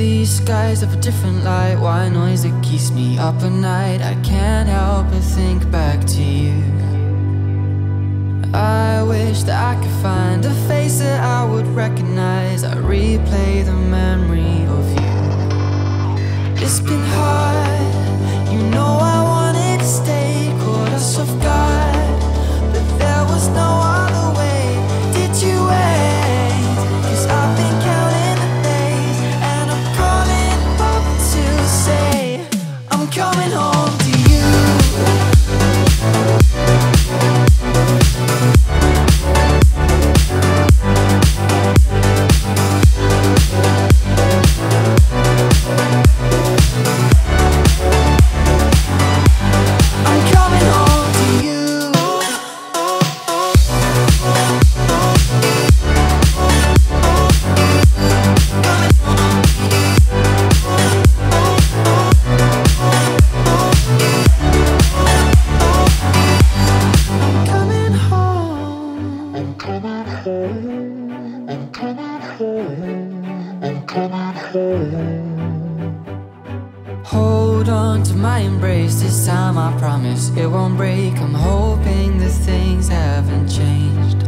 These skies have a different light, white noise that keeps me up at night. I can't help but think back to you. I wish that I could find a face that I would recognize. I replay the memory of you. It's been hard, you know I wanted to stay, caught us off guard, but there was no other way. Did you wait? 'Cause I've been counting the days, and I'm calling up to say I'm coming home to you. Hold on to my embrace, this time I promise it won't break. I'm hoping that things haven't changed.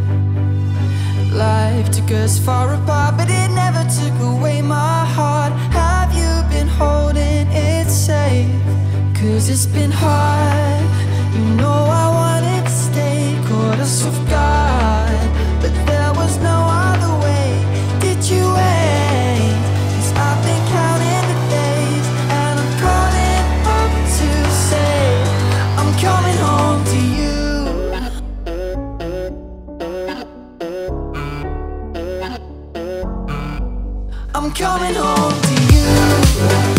Life took us far apart, but it never took away my heart. Have you been holding it safe? 'Cause it's been hard, you know I wanted to stay, caught us off guard, but there was no other way. Did you wait? 'Cause I've been counting the days, and I'm calling up to say I'm coming home to you. I'm coming home to you.